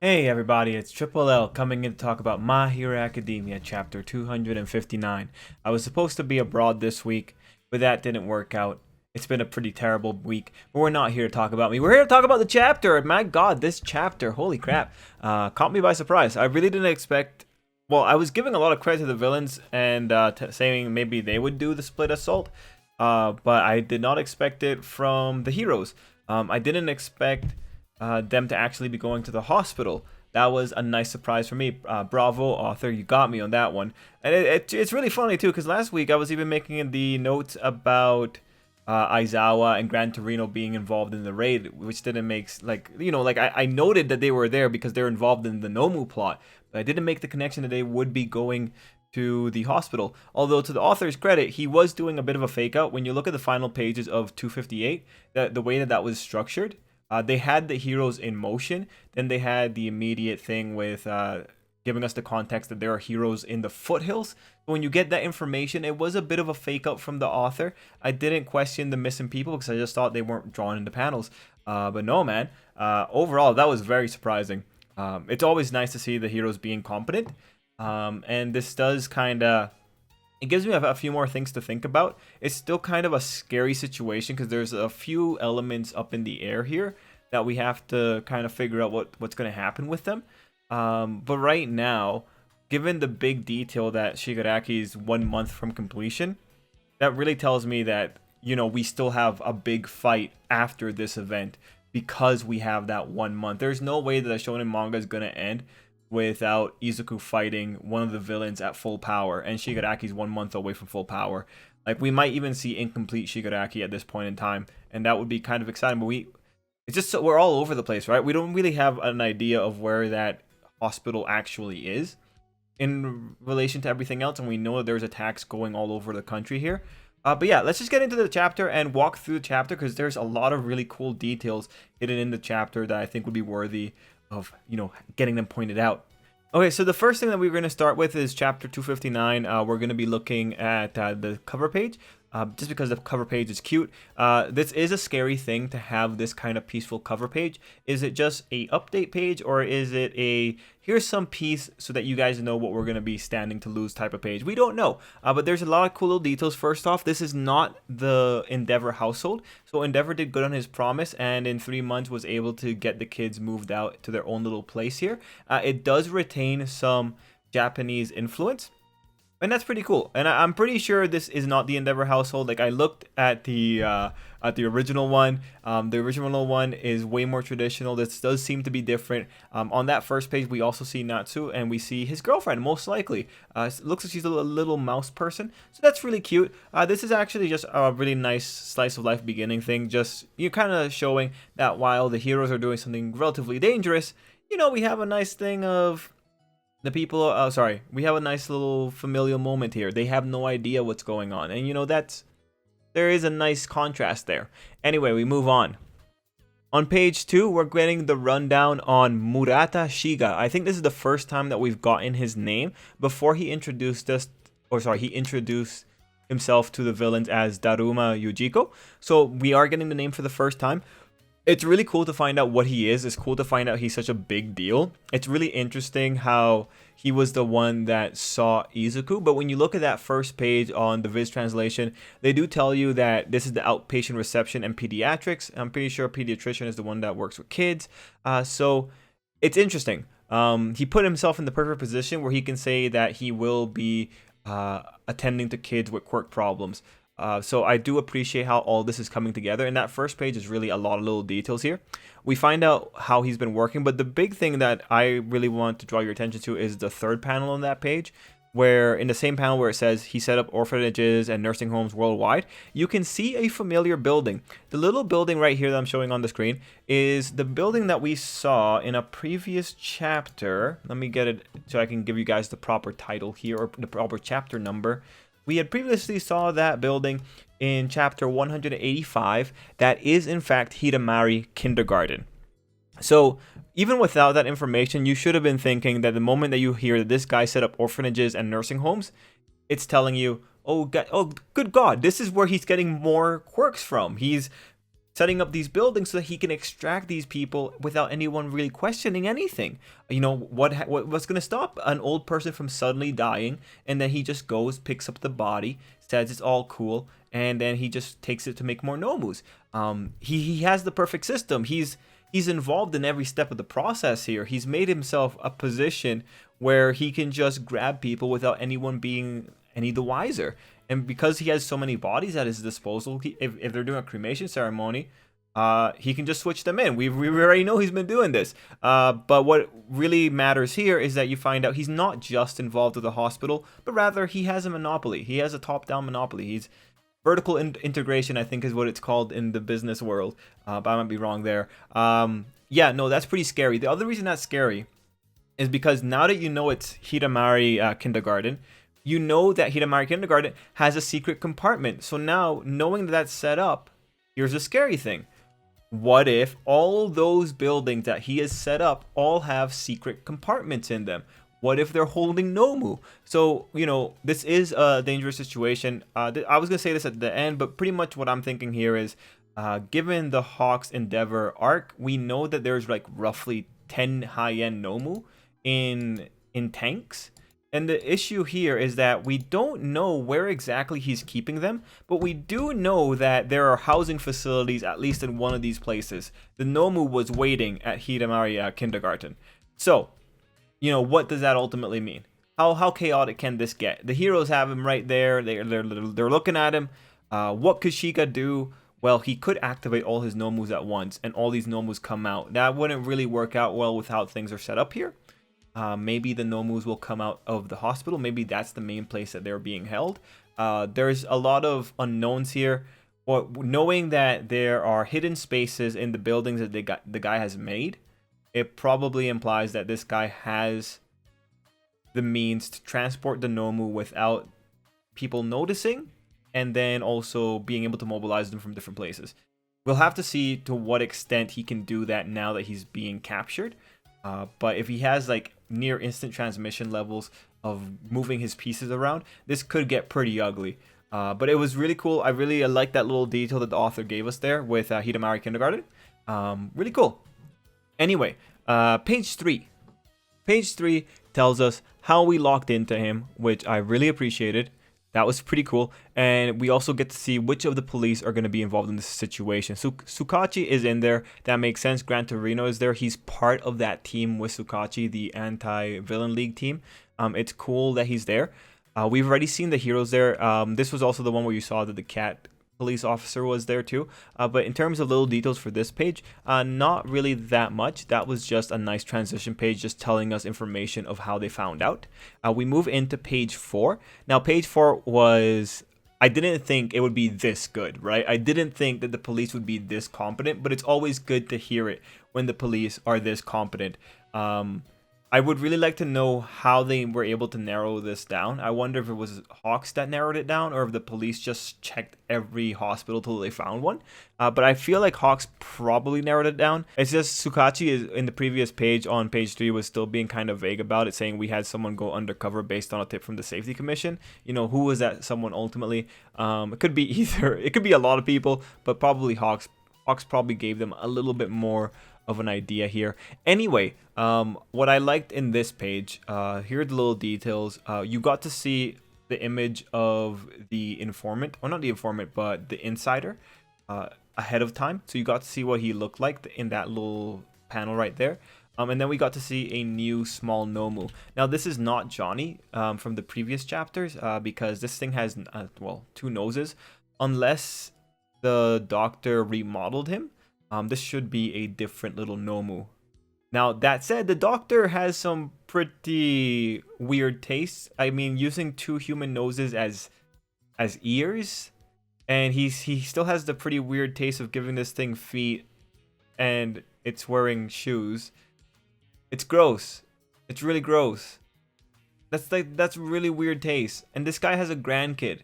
Hey everybody, it's Tripl-L coming in to talk about My Hero Academia chapter 259. I was supposed to be abroad this week, but that didn't work out. It's been a pretty terrible week, but we're not here to talk about me. We're here to talk about the chapter. My god, this chapter, holy crap, caught me by surprise. I really didn't expect. Well, I was giving a lot of credit to the villains and saying maybe they would do the split assault, but I did not expect it from the heroes. I didn't expect them to actually be going to the hospital. That was a nice surprise for me. Bravo, author, you got me on that one. And it's really funny too, because last week I was even making the notes about Aizawa and Gran Torino being involved in the raid, which didn't make I noted that they were there because they're involved in the Nomu plot, but I didn't make the connection that they would be going to the hospital. Although to the author's credit, he was doing a bit of a fake out. When you look at the final pages of 258, the way that was structured, they had the heroes in motion. Then they had the immediate thing with giving us the context that there are heroes in the foothills. So when you get that information, it was a bit of a fake out from the author. I didn't question the missing people because I just thought they weren't drawn into panels. But no, man. Overall, that was very surprising. It's always nice to see the heroes being competent. And this does kind of it gives me a few more things to think about. It's still kind of a scary situation because there's a few elements up in the air here that we have to kind of figure out what's going to happen with them. But right now, given the big detail that Shigaraki's 1 month from completion, that really tells me that, we still have a big fight after this event because we have that 1 month. There's no way that a shonen manga is going to end without Izuku fighting one of the villains at full power, and Shigaraki's 1 month away from full power. Like, we might even see incomplete Shigaraki at this point in time, and that would be kind of exciting. But it's just we're all over the place, right? We don't really have an idea of where that hospital actually is in relation to everything else, and we know that there's attacks going all over the country here. But yeah, let's just get into the chapter and walk through the chapter because there's a lot of really cool details hidden in the chapter that I think would be worthy of getting them pointed out. Okay, so the first thing that we're going to start with is chapter 259. We're going to be looking at the cover page, just because the cover page is cute. This is a scary thing to have this kind of peaceful cover page. Is it just a update page, or is it a here's some peace so that you guys know what we're going to be standing to lose type of page? We don't know, but there's a lot of cool little details. First off, this is not the Endeavor household. So Endeavor did good on his promise, and in 3 months was able to get the kids moved out to their own little place here. It does retain some Japanese influence, and that's pretty cool. And I'm pretty sure this is not the Endeavor household. Like, I looked at the original one. The original one is way more traditional. This does seem to be different. On that first page, we also see Natsu, and we see his girlfriend, most likely. Looks like she's a little mouse person. So that's really cute. This is actually just a really nice slice of life beginning thing. Just you kind of showing that while the heroes are doing something relatively dangerous, we have a nice thing of the people, we have a nice little familial moment here. They have no idea what's going on, and there is a nice contrast there. Anyway, we move on. On page 2, we're getting the rundown on Murata Shiga. I think this is the first time that we've gotten his name. Before he introduced he introduced himself to the villains as Daruma Ujiko. So we are getting the name for the first time. It's really cool to find out what he is. It's cool to find out he's such a big deal. It's really interesting how he was the one that saw Izuku. But when you look at that first page on the Viz translation, they do tell you that this is the outpatient reception and pediatrics. I'm pretty sure a pediatrician is the one that works with kids. So it's interesting. He put himself in the perfect position where he can say that he will be attending to kids with quirk problems. So I do appreciate how all this is coming together, and that first page is really a lot of little details here. We find out how he's been working, but the big thing that I really want to draw your attention to is the third panel on that page, where in the same panel where it says he set up orphanages and nursing homes worldwide, you can see a familiar building. The little building right here that I'm showing on the screen is the building that we saw in a previous chapter. Let me get it so I can give you guys the proper title here, or the proper chapter number. We had previously saw that building in chapter 185. That is, in fact, Hidamari Kindergarten. So even without that information, you should have been thinking that the moment that you hear that this guy set up orphanages and nursing homes, it's telling you, oh, God, oh, good God, this is where he's getting more quirks from. He's setting up these buildings so that he can extract these people without anyone really questioning anything. You know, what's going to stop an old person from suddenly dying, and then he just goes, picks up the body, says it's all cool, and then he just takes it to make more Nomus. He has the perfect system. He's involved in every step of the process here. He's made himself a position where he can just grab people without anyone being any the wiser. And because he has so many bodies at his disposal, if they're doing a cremation ceremony, he can just switch them in. We already know he's been doing this. But what really matters here is that you find out he's not just involved with the hospital, but rather he has a monopoly. He has a top-down monopoly. He's vertical integration, I think, is what it's called in the business world. But I might be wrong there. Yeah, no, that's pretty scary. The other reason that's scary is because now that you know it's Hidamari Kindergarten, you know that Hidamari Kindergarten has a secret compartment. So now, knowing that that's set up, here's a scary thing. What if all those buildings that he has set up all have secret compartments in them? What if they're holding Nomu? So, you know, this is a dangerous situation. I was going to say this at the end, but pretty much what I'm thinking here is, given the Hawks Endeavor arc, we know that there's like roughly 10 high-end Nomu in tanks. And the issue here is that we don't know where exactly he's keeping them, but we do know that there are housing facilities at least in one of these places. The Nomu was waiting at Hidamari Kindergarten. So, you know, what does that ultimately mean? How chaotic can this get? The heroes have him right there. They're looking at him. What could Shiga do? Well, he could activate all his Nomus at once, and all these Nomus come out. That wouldn't really work out well with how things are set up here. Maybe the Nomus will come out of the hospital. Maybe that's the main place that they're being held. There's a lot of unknowns here. Or knowing that there are hidden spaces in the buildings that the guy has made, it probably implies that this guy has the means to transport the Nomu without people noticing, and then also being able to mobilize them from different places. We'll have to see to what extent he can do that now that he's being captured. But if he has like near instant transmission levels of moving his pieces around, this could get pretty ugly. But it was really cool. I really like that little detail that the author gave us there with Hidamari Kindergarten. Really cool. Anyway, page 3. Page 3 tells us how we locked into him, which I really appreciated. That was pretty cool. And we also get to see which of the police are going to be involved in this situation. So Tsukachi is in there. That makes sense. Gran Torino is there. He's part of that team with Tsukachi, the anti-villain league team. It's cool that he's there. We've already seen the heroes there. This was also the one where you saw that the cat police officer was there too. But in terms of little details for this page, not really that much. That was just a nice transition page, just telling us information of how they found out. We move into page 4. Now, page 4 was... I didn't think it would be this good, right? I didn't think that the police would be this competent, but it's always good to hear it when the police are this competent. I would really like to know how they were able to narrow this down. I wonder if it was Hawks that narrowed it down, or if the police just checked every hospital till they found one. But I feel like Hawks probably narrowed it down. It's just Tsukachi is in the previous page on page 3 was still being kind of vague about it, saying we had someone go undercover based on a tip from the Safety Commission. You know, who was that someone ultimately? It could be either. It could be a lot of people, but probably Hawks. Hawks probably gave them a little bit more of an idea here. Anyway, what I liked in this page, here are the little details. You got to see the image of the informant, or not the informant, but the insider ahead of time. So you got to see what he looked like in that little panel right there. And then we got to see a new small Nomu. Now, this is not Johnny from the previous chapters, because this thing has, well, 2 noses. Unless the doctor remodeled him, this should be a different little Nomu. Now, that said, the doctor has some pretty weird tastes. I mean, using 2 human noses as ears, and he still has the pretty weird taste of giving this thing feet, and it's wearing shoes. It's gross. It's really gross. That's really weird taste. And this guy has a grandkid.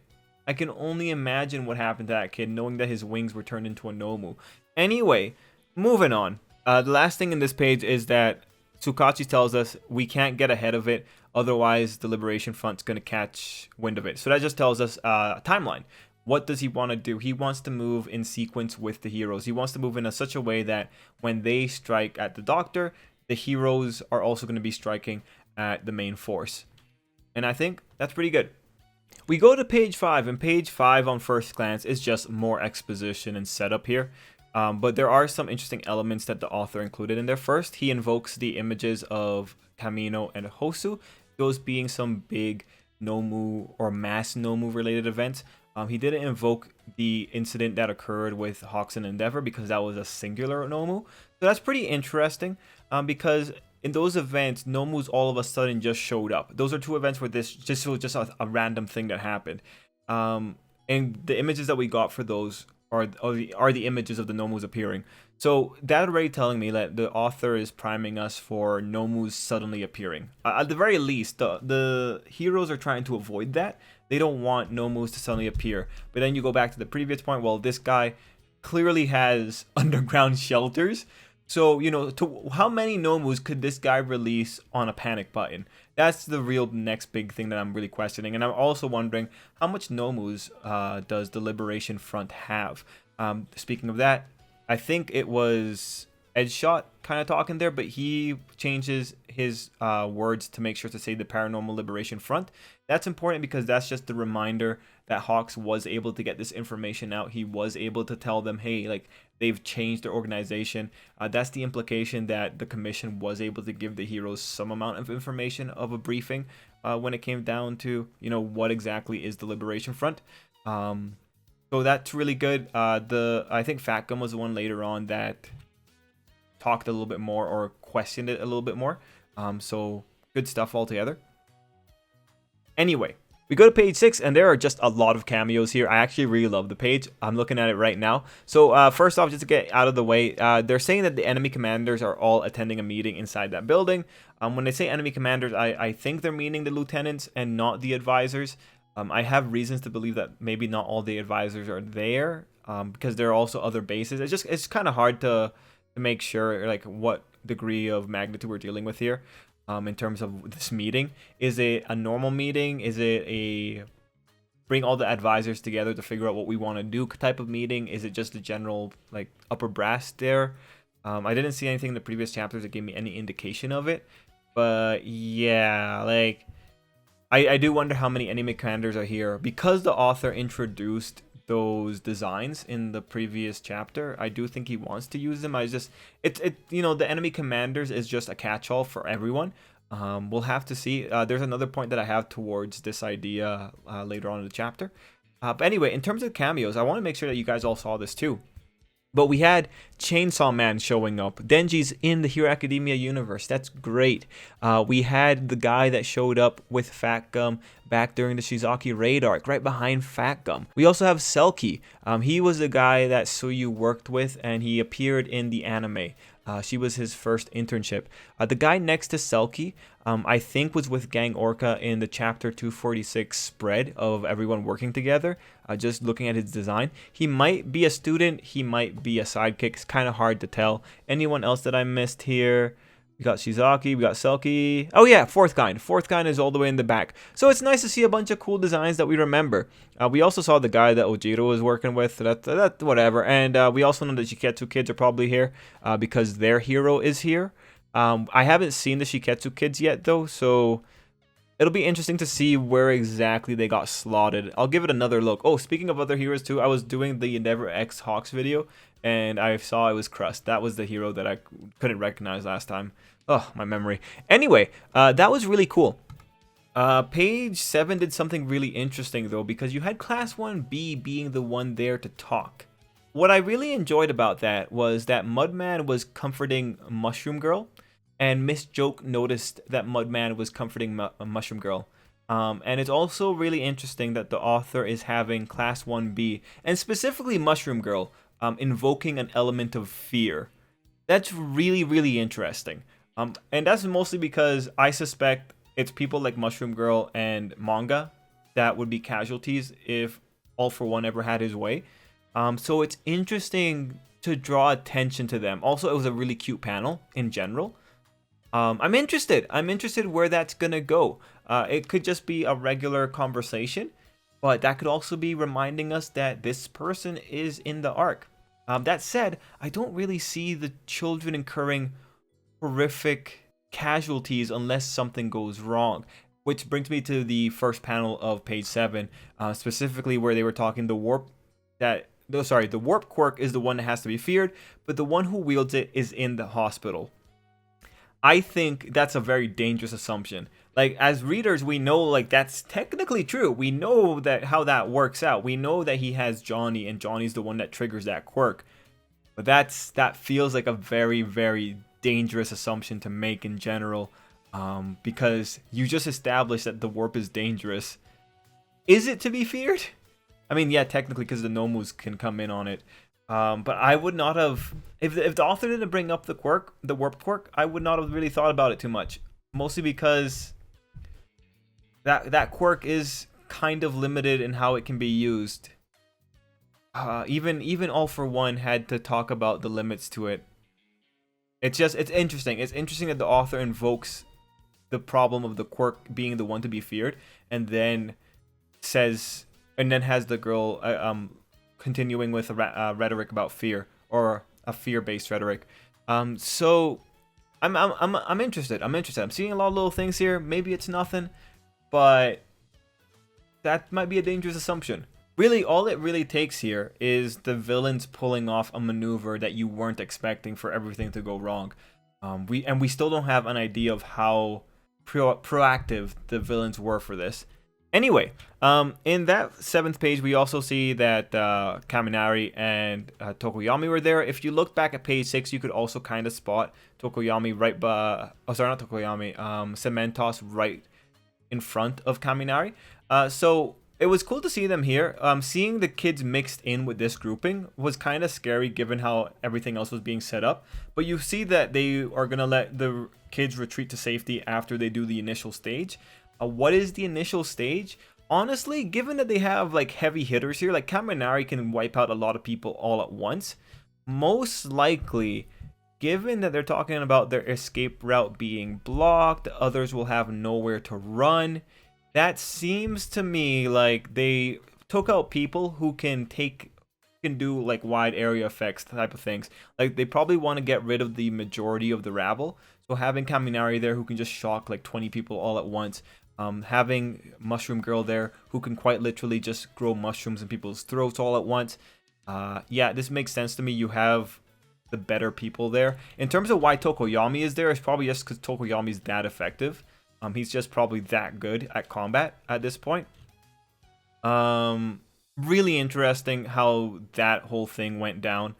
I can only imagine what happened to that kid, knowing that his wings were turned into a Nomu. Anyway, moving on. The last thing in this page is that Tsukachi tells us we can't get ahead of it, otherwise the Liberation Front's going to catch wind of it. So that just tells us a timeline. what does he want to do? He wants to move in sequence with the heroes. He wants to move in such a way that when they strike at the Doctor, the heroes are also going to be striking at the main force. And I think that's pretty good. We go to page 5, and page 5 on first glance is just more exposition and setup here. But there are some interesting elements that the author included in there. First, he invokes the images of Kamino and Hosu, those being some big Nomu or mass Nomu related events. He didn't invoke the incident that occurred with Hawks and Endeavor because that was a singular Nomu. So that's pretty interesting because in those events, Nomus all of a sudden just showed up. Those are two events where this just was just a random thing that happened. And the images that we got for those are the images of the Nomus appearing. So that already telling me that the author is priming us for Nomus suddenly appearing. At the very least, the heroes are trying to avoid that. They don't want Nomus to suddenly appear. But then you go back to the previous point. Well, this guy clearly has underground shelters. So, how many Nomus could this guy release on a panic button? That's the real next big thing that I'm really questioning. And I'm also wondering, how much Nomus does the Liberation Front have? Speaking of that, I think it was Edgeshot kind of talking there, but he changes his words to make sure to say the Paranormal Liberation Front. That's important because that's just the reminder that Hawks was able to get this information out. He was able to tell them, hey, like, they've changed their organization. That's the implication that the commission was able to give the heroes some amount of information of a briefing when it came down to, what exactly is the Liberation Front. So that's really good. I think Fat Gum was the one later on that talked a little bit more or questioned it a little bit more. So good stuff altogether. Anyway, we go to page 6, and there are just a lot of cameos here. I actually really love the page. I'm looking at it right now. So first off, just to get out of the way, they're saying that the enemy commanders are all attending a meeting inside that building. When they say enemy commanders, I think they're meaning the lieutenants and not the advisors. I have reasons to believe that maybe not all the advisors are there because there are also other bases. It's kind of hard to make sure like what degree of magnitude we're dealing with here. In terms of this meeting, is it a normal meeting? Is it a bring all the advisors together to figure out what we want to do type of meeting? Is it just the general like upper brass there? I didn't see anything in the previous chapters that gave me any indication of it, but yeah, like I do wonder how many enemy commanders are here because the author introduced those designs in the previous chapter. I do think he wants to use them. The enemy commanders is just a catch-all for everyone. We'll have to see. There's another point that I have towards this idea later on in the chapter. But anyway, in terms of cameos, I want to make sure that you guys all saw this too. But we had Chainsaw Man showing up. Denji's in the Hero Academia universe. That's great. We had the guy that showed up with Fat Gum back during the Shizaki raid arc, right behind Fat Gum. We also have Selkie. He was the guy that Suyu worked with, and he appeared in the anime. She was his first internship. The guy next to Selkie, I think was with Gang Orca in the chapter 246 spread of everyone working together. Just looking at his design, he might be a student, he might be a sidekick. It's kind of hard to tell. Anyone else that I missed here? We got Shizaki, we got Selkie. Oh yeah, Fourth Kind. Fourth Kind is all the way in the back. So it's nice to see a bunch of cool designs that we remember. We also saw the guy that Ujiro was working with. That whatever. And we also know that Shiketsu kids are probably here because their hero is here. I haven't seen the Shiketsu kids yet though, so it'll be interesting to see where exactly they got slotted. I'll give it another look. Oh, speaking of other heroes too, I was doing the Endeavor X Hawks video, and I saw it was Crust. That was the hero that I couldn't recognize last time. Oh, my memory. Anyway, that was really cool. Page 7 did something really interesting though, because you had Class 1B being the one there to talk. What I really enjoyed about that was that Mudman was comforting Mushroom Girl, and Miss Joke noticed that Mudman was comforting Mushroom Girl. And it's also really interesting that the author is having Class 1B, and specifically Mushroom Girl, invoking an element of fear. That's really, really interesting. And that's mostly because I suspect it's people like Mushroom Girl and Manga that would be casualties if All For One ever had his way. So it's interesting to draw attention to them. Also, it was a really cute panel in general. I'm interested where that's gonna go. It could just be a regular conversation. but that could also be reminding us that this person is in the arc. That said, I don't really see the children incurring horrific casualties unless something goes wrong. Which brings me to the first panel of page 7, specifically where they were talking the warp the warp quirk is the one that has to be feared, but the one who wields it is in the hospital. I think that's a very dangerous assumption. Like, as readers, we know, like, that's technically true. We know that how that works out. We know that he has Johnny, and Johnny's the one that triggers that quirk. But that feels like a very, very dangerous assumption to make in general, because you just established that the warp is dangerous. Is it to be feared? I mean, yeah, technically, because the Nomus can come in on it. But I would not have, if the author didn't bring up the quirk, the warp quirk, I would not have really thought about it too much. Mostly because that quirk is kind of limited in how it can be used. Even All For One had to talk about the limits to it. It's interesting. It's interesting that the author invokes the problem of the quirk being the one to be feared, and then has the girl continuing with a rhetoric about fear, or a fear-based rhetoric. So I'm interested. I'm seeing a lot of little things here. Maybe it's nothing, but that might be a dangerous assumption. Really, all it really takes here is the villains pulling off a maneuver that you weren't expecting for everything to go wrong. We still don't have an idea of how proactive the villains were for this. Anyway, in that 7th page, we also see that Kaminari and Tokoyami were there. If you look back at page 6, you could also kind of spot Tokoyami right by... Oh, sorry, not Tokoyami. Cementos right in front of Kaminari. So it was cool to see them here. Seeing the kids mixed in with this grouping was kind of scary given how everything else was being set up. But you see that they are going to let the kids retreat to safety after they do the initial stage. What is the initial stage? Honestly, given that they have like heavy hitters here, like Kaminari can wipe out a lot of people all at once. Most likely, given that they're talking about their escape route being blocked, others will have nowhere to run. That seems to me like they took out people who can do like wide area effects type of things. Like, they probably want to get rid of the majority of the rabble. So having Kaminari there who can just shock like 20 people all at once. Having Mushroom Girl there who can quite literally just grow mushrooms in people's throats all at once. Yeah, this makes sense to me. You have the better people there. In terms of why Tokoyami is there, it's probably just because Tokoyami's that effective. He's just probably that good at combat at this point. Really interesting how that whole thing went down.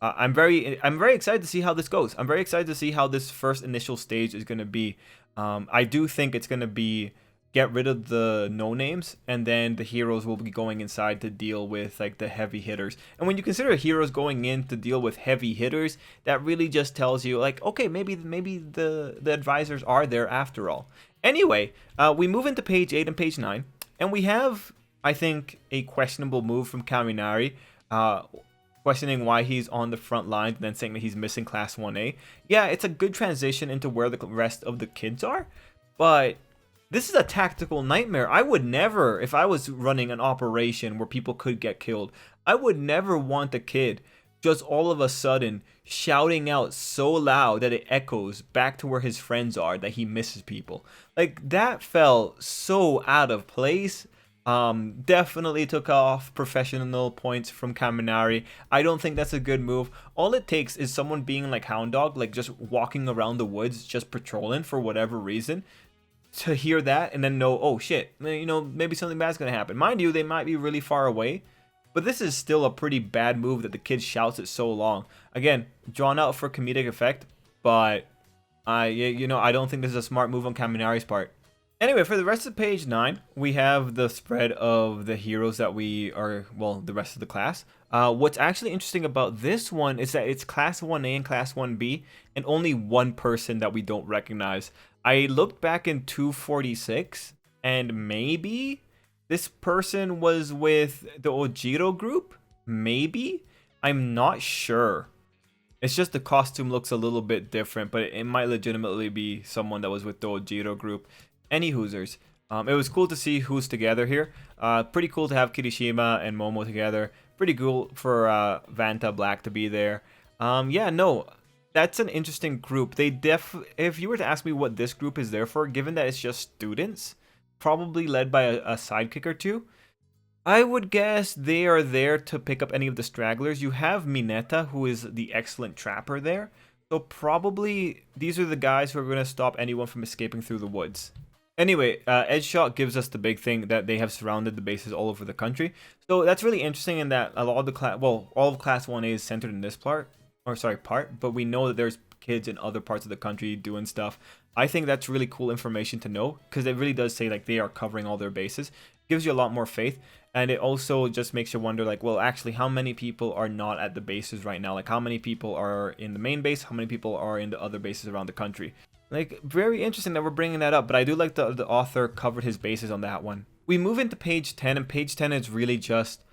I'm very excited to see how this goes. I'm very excited to see how this first initial stage is going to be. I do think it's going to be get rid of the no-names, and then the heroes will be going inside to deal with like the heavy hitters. And when you consider heroes going in to deal with heavy hitters, that really just tells you like, okay, maybe the advisors are there after all. Anyway, we move into page 8 and page 9, and we have, I think, a questionable move from Kaminari, questioning why he's on the front lines and then saying that he's missing class 1A. Yeah, it's a good transition into where the rest of the kids are, but this is a tactical nightmare. I would never, if I was running an operation where people could get killed, I would never want a kid just all of a sudden shouting out so loud that it echoes back to where his friends are that he misses people. Like, that felt so out of place. Definitely took off professional points from Kaminari. I don't think that's a good move. All it takes is someone being like Hound Dog, like just walking around the woods, just patrolling for whatever reason, to hear that and then know, oh shit, you know, maybe something bad's gonna happen. Mind you, they might be really far away, but this is still a pretty bad move that the kid shouts it so long. Again, drawn out for comedic effect, but I don't think this is a smart move on Kaminari's part. Anyway, for the rest of page 9, we have the spread of the heroes that we are, well, the rest of the class. What's actually interesting about this one is that it's class 1A and class 1B, and only one person that we don't recognize. I looked back in 246, and maybe this person was with the Ujiko group? Maybe? I'm not sure. It's just the costume looks a little bit different, but it might legitimately be someone that was with the Ujiko group. Any hoosers. It was cool to see who's together here. Pretty cool to have Kirishima and Momo together. Pretty cool for Vanta Black to be there. Yeah, no, that's an interesting group. If you were to ask me what this group is there for, given that it's just students, probably led by a sidekick or two, I would guess they are there to pick up any of the stragglers. You have Mineta, who is the excellent trapper there. So probably these are the guys who are going to stop anyone from escaping through the woods. Anyway, Edgeshot gives us the big thing that they have surrounded the bases all over the country. So that's really interesting in that a lot of the all of Class 1A is centered in this part, but we know that there's kids in other parts of the country doing stuff. I think that's really cool information to know because it really does say like they are covering all their bases. Gives you a lot more faith, and it also just makes you wonder like, well, actually, how many people are not at the bases right now? Like, how many people are in the main base? How many people are in the other bases around the country? Like, very interesting that we're bringing that up, but I do like the author covered his bases on that one. We move into page 10, and page 10 is really just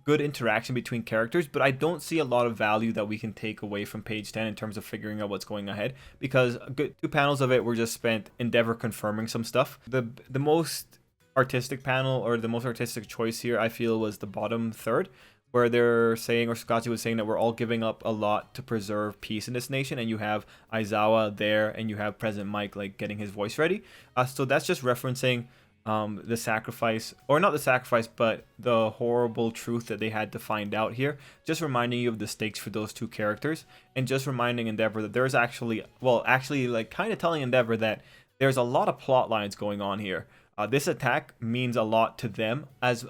good interaction between characters, but I don't see a lot of value that we can take away from page 10 in terms of figuring out what's going ahead, because a good 2 panels of it were just spent Endeavor confirming some stuff. The most artistic panel, or the most artistic choice here, I feel, was the bottom third, where they're saying, or Sakachi was saying, that we're all giving up a lot to preserve peace in this nation, and you have Aizawa there, and you have President Mike like getting his voice ready. So that's just referencing the sacrifice, or not the sacrifice, but the horrible truth that they had to find out here. Just reminding you of the stakes for those two characters, and just reminding Endeavor that there's actually, like kind of telling Endeavor that there's a lot of plot lines going on here. This attack means a lot to them, as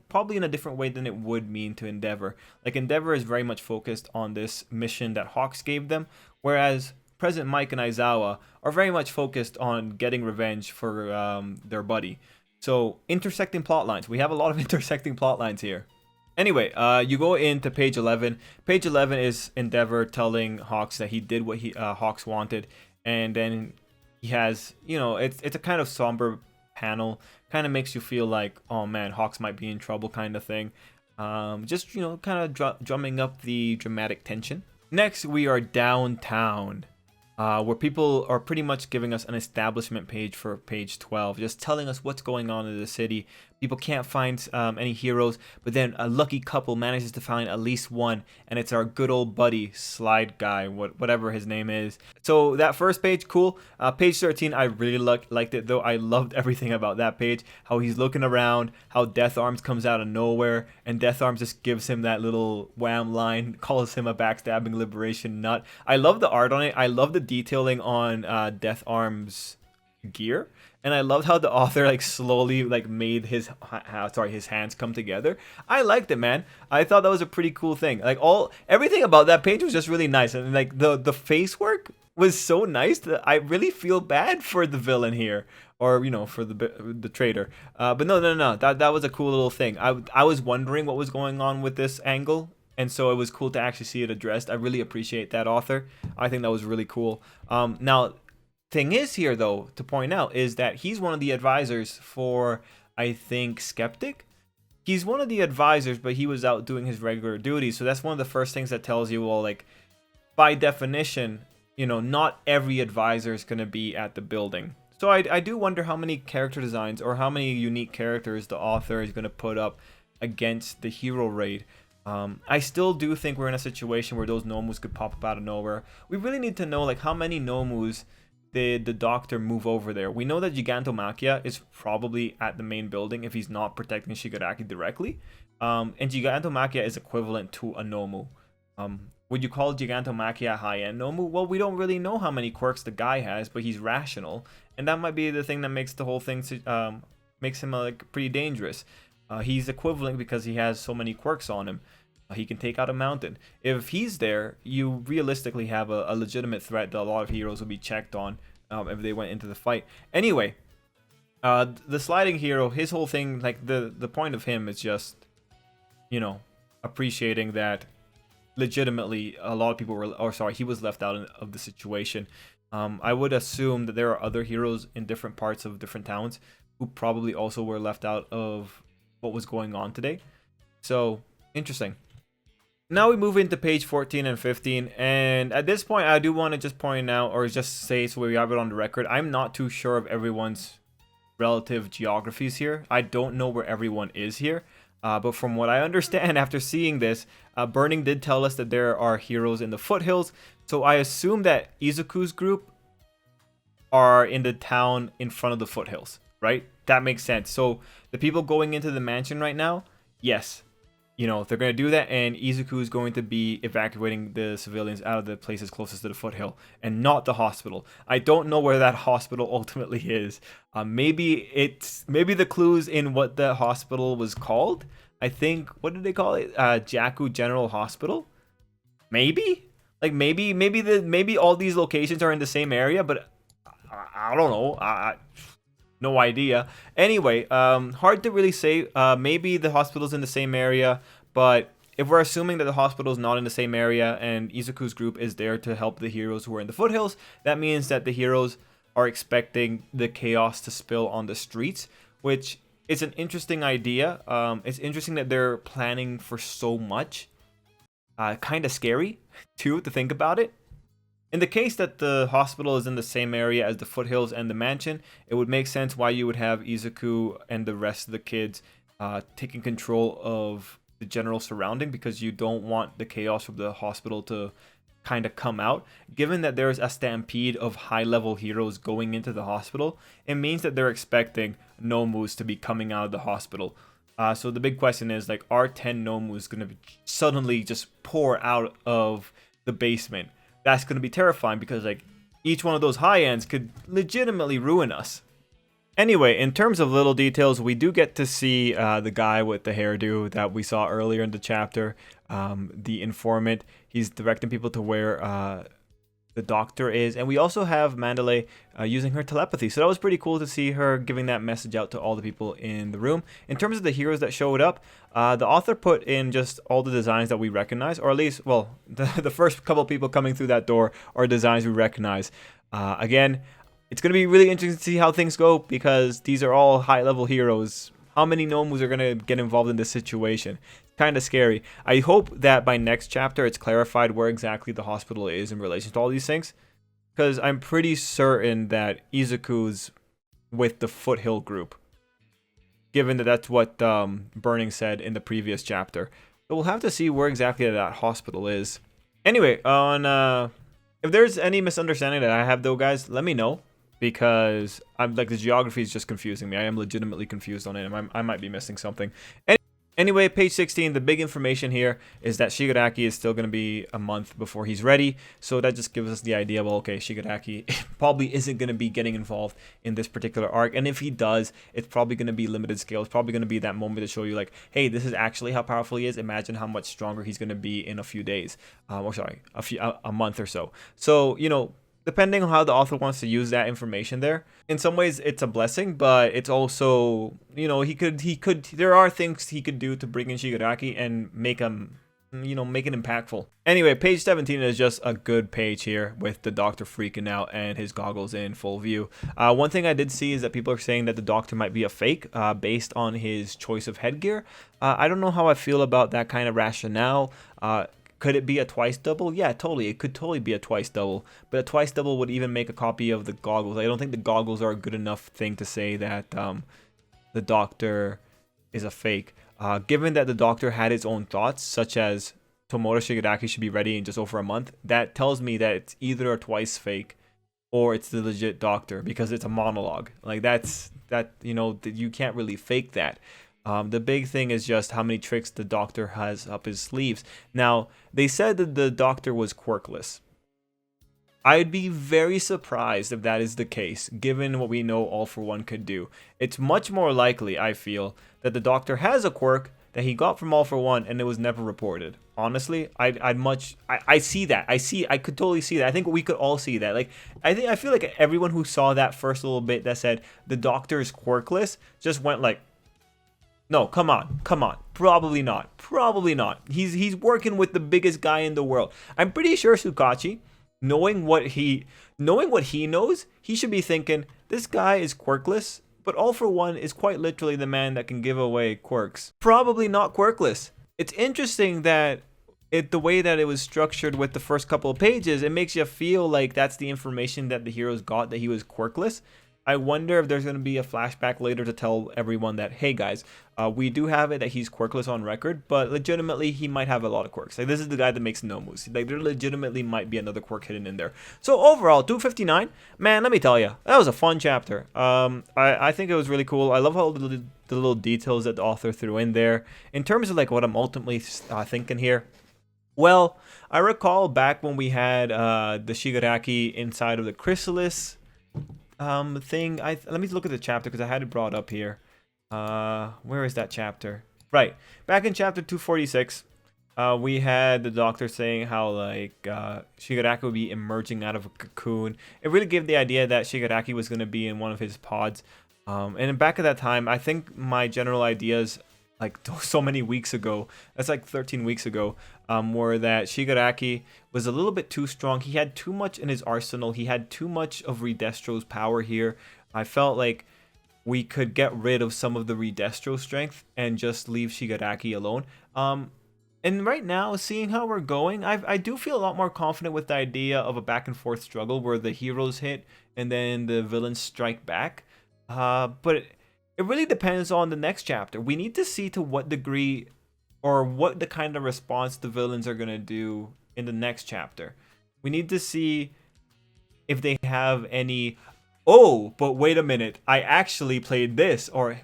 probably in a different way than it would mean to Endeavor. Like, Endeavor is very much focused on this mission that Hawks gave them, whereas President Mike and Aizawa are very much focused on getting revenge for their buddy. So, intersecting plot lines. We have a lot of intersecting plot lines here. Anyway, you go into page 11. Page 11 is Endeavor telling Hawks that he did what Hawks wanted, and then he has, it's a kind of somber panel, kind of makes you feel like, oh man, Hawks might be in trouble kind of thing. Just, kind of drumming up the dramatic tension. Next, we are downtown, where people are pretty much giving us an establishment page for page 12, just telling us what's going on in the city. People can't find any heroes, but then a lucky couple manages to find at least one, and it's our good old buddy, Slide Guy, whatever his name is. So that first page, cool. Page 13, I really liked it, though. I loved everything about that page. How he's looking around, how Death Arms comes out of nowhere, and Death Arms just gives him that little wham line, calls him a backstabbing liberation nut. I love the art on it. I love the detailing on Death Arms' gear, and I loved how the author like slowly like made his hands come together. I liked it, man. I thought that was a pretty cool thing. Like everything about that page was just really nice, and like the face work was so nice that I really feel bad for the villain here, or for the traitor. But no, that was a cool little thing. I was wondering what was going on with this angle, and so it was cool to actually see it addressed. I really appreciate that author. I think that was really cool. Now, thing is here though to point out is that he's one of the advisors for, I think, Skeptic. He's one of the advisors, but he was out doing his regular duties. So that's one of the first things that tells you, well, like, by definition, not every advisor is going to be at the building. So I do wonder how many character designs or how many unique characters the author is going to put up against the hero raid. I still do think we're in a situation where those Nomus could pop up out of nowhere. We really need to know, like, how many Nomus did the doctor move over there. We know that Gigantomachia is probably at the main building if he's not protecting Shigaraki directly. And Gigantomachia is equivalent to a Nomu. Would you call Gigantomachia a high-end Nomu? Well, we don't really know how many quirks the guy has, but he's rational. And that might be the thing that makes the whole thing, makes him like pretty dangerous. He's equivalent because he has so many quirks on him. He can take out a mountain. If he's there, you realistically have a legitimate threat that a lot of heroes will be checked on if they went into the fight. Anyway, the sliding hero, his whole thing, like the point of him is just, appreciating that legitimately a lot of people were, he was left out of the situation. I would assume that there are other heroes in different parts of different towns who probably also were left out of what was going on today. So, interesting. Now we move into page 14 and 15, and at this point I do want to just point out, or just say so we have it on the record, I'm not too sure of everyone's relative geographies here. I don't know where everyone is here. But from what I understand after seeing this, Burning did tell us that there are heroes in the foothills. So I assume that Izuku's group are in the town in front of the foothills, right? That makes sense. So the people going into the mansion right now, yes, you know, they're going to do that, and Izuku is going to be evacuating the civilians out of the places closest to the foothill and not the hospital. I don't know where that hospital ultimately is. Maybe the clues in what the hospital was called. I think, what did they call it? Jakku General Hospital? Maybe? Like maybe all these locations are in the same area, but I don't know. No idea. Anyway, hard to really say. Maybe the hospital's in the same area, but if we're assuming that the hospital's not in the same area and Izuku's group is there to help the heroes who are in the foothills, that means that the heroes are expecting the chaos to spill on the streets, which is an interesting idea. It's interesting that they're planning for so much. Kind of scary, too, to think about it. In the case that the hospital is in the same area as the foothills and the mansion, it would make sense why you would have Izuku and the rest of the kids taking control of the general surrounding, because you don't want the chaos from the hospital to kind of come out. Given that there's a stampede of high-level heroes going into the hospital, it means that they're expecting Nomus to be coming out of the hospital. So the big question is, like, are 10 Nomus going to suddenly just pour out of the basement? That's going to be terrifying, because like each one of those high ends could legitimately ruin us. Anyway, in terms of little details, we do get to see the guy with the hairdo that we saw earlier in the chapter, the informant. He's directing people to where the doctor is, and we also have Mandalay using her telepathy. So that was pretty cool to see her giving that message out to all the people in the room. In terms of the heroes that showed up, the author put in just all the designs that we recognize, or at least, well, the first couple people coming through that door are designs we recognize. Again, it's going to be really interesting to see how things go, because these are all high-level heroes. How many Nomus are going to get involved in this situation? Kind of scary. I hope that by next chapter it's clarified where exactly the hospital is in relation to all these things, because I'm pretty certain that Izuku's with the Foothill group, given that that's what Burning said in the previous chapter. But we'll have to see where exactly that hospital is. Anyway, if there's any misunderstanding that I have though, guys, let me know, because I'm like, the geography is just confusing me. I am legitimately confused on it, and I might be missing something. Anyway, page 16, the big information here is that Shigaraki is still going to be a month before he's ready. So that just gives us the idea, well, okay, Shigaraki probably isn't going to be getting involved in this particular arc. And if he does, it's probably going to be limited scale. It's probably going to be that moment to show you like, hey, this is actually how powerful he is. Imagine how much stronger he's going to be in a few days. A month or so. So, you know, depending on how the author wants to use that information there. In some ways, it's a blessing, but it's also, you know, there are things he could do to bring in Shigaraki and make him, you know, make it impactful. Anyway, page 17 is just a good page here with the doctor freaking out and his goggles in full view. One thing I did see is that people are saying that the doctor might be a fake based on his choice of headgear. I don't know how I feel about that kind of rationale. Could it be a twice double? Yeah, totally. It could totally be a twice double. But a twice double would even make a copy of the goggles. I don't think the goggles are a good enough thing to say that the doctor is a fake. Given that the doctor had his own thoughts, such as Tomoto Shigaraki should be ready in just over a month, that tells me that it's either a twice fake or it's the legit doctor, because it's a monologue. Like you know, you can't really fake that. The big thing is just how many tricks the doctor has up his sleeves. Now, they said that the doctor was quirkless. I'd be very surprised if that is the case, given what we know All For One could do. It's much more likely, I feel, that the doctor has a quirk that he got from All For One and it was never reported. Honestly, I see that. I could totally see that. I think we could all see that. Like, I feel like everyone who saw that first little bit that said the doctor is quirkless just went like, no, come on. Probably not. He's working with the biggest guy in the world. I'm pretty sure Tsukachi, knowing what he knows, he should be thinking, this guy is quirkless, but All For One is quite literally the man that can give away quirks. Probably not quirkless. It's interesting that the way that it was structured with the first couple of pages, it makes you feel like that's the information that the heroes got, that he was quirkless. I wonder if there's going to be a flashback later to tell everyone that, hey guys, we do have it that he's quirkless on record, but legitimately he might have a lot of quirks. Like, this is the guy that makes Nomus. Like, there legitimately might be another quirk hidden in there. So overall, 259, man, let me tell you, that was a fun chapter. I think it was really cool. I love how the little details that the author threw in there. In terms of like what I'm ultimately thinking here, well, I recall back when we had the Shigaraki inside of the chrysalis thing. Let me look at the chapter because I had it brought up here. Where is that chapter? Right, back in chapter 246, we had the doctor saying how like Shigaraki would be emerging out of a cocoon. It really gave the idea that Shigaraki was going to be in one of his pods. And in back at that time, I think my general ideas, like so many weeks ago, that's like 13 weeks ago, were that Shigaraki was a little bit too strong. He had too much in his arsenal. He had too much of Redestro's power here. I felt like we could get rid of some of the Redestro strength and just leave Shigaraki alone. And right now, seeing how we're going, I do feel a lot more confident with the idea of a back and forth struggle where the heroes hit and then the villains strike back. But it really depends on the next chapter. We need to see to what degree or what the kind of response the villains are going to do in the next chapter. We need to see if they have any, oh, but wait a minute, I actually played this, or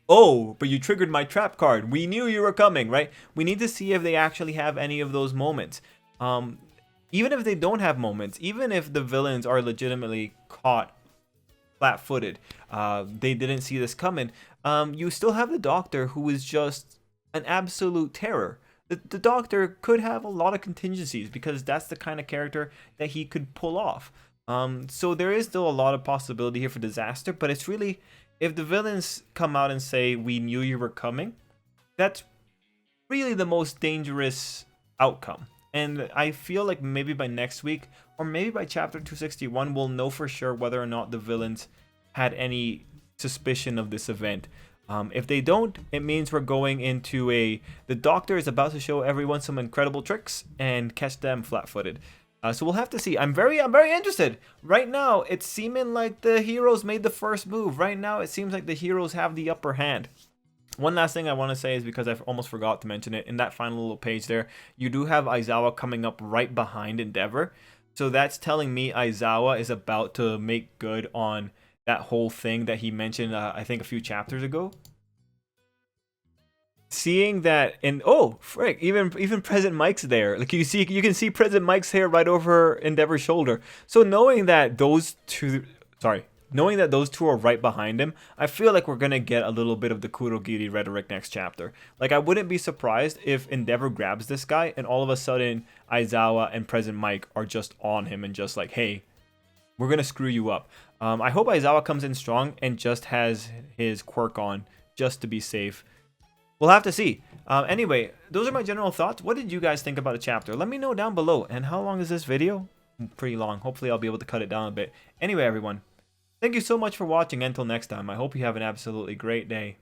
oh, but you triggered my trap card. We knew you were coming, right? We need to see if they actually have any of those moments. Even if they don't have moments, even if the villains are legitimately caught flat-footed, they didn't see this coming, you still have the doctor, who is just an absolute terror. The doctor could have a lot of contingencies because that's the kind of character that he could pull off. So there is still a lot of possibility here for disaster, but it's really, if the villains come out and say, we knew you were coming, that's really the most dangerous outcome. And I feel like maybe by next week, or maybe by chapter 261, we'll know for sure whether or not the villains had any suspicion of this event. If they don't, it means we're going into the doctor is about to show everyone some incredible tricks and catch them flat-footed. So we'll have to see. I'm very interested. Right now, it's seeming like the heroes made the first move. Right now, it seems like the heroes have the upper hand. One last thing I want to say is, because I almost forgot to mention it, in that final little page there, you do have Aizawa coming up right behind Endeavor. So that's telling me Aizawa is about to make good on that whole thing that he mentioned, I think a few chapters ago. Seeing that, and oh frick, even President Mike's there. Like you can see President Mike's hair right over Endeavor's shoulder. So knowing that those two are right behind him, I feel like we're gonna get a little bit of the Kurogiri rhetoric next chapter. Like, I wouldn't be surprised if Endeavor grabs this guy and all of a sudden Aizawa and President Mike are just on him and just like, hey, we're gonna screw you up. I hope Aizawa comes in strong and just has his quirk on just to be safe. We'll have to see. Anyway, those are my general thoughts. What did you guys think about the chapter? Let me know down below. And how long is this video? Pretty long. Hopefully I'll be able to cut it down a bit. Anyway, everyone, thank you so much for watching. Until next time, I hope you have an absolutely great day.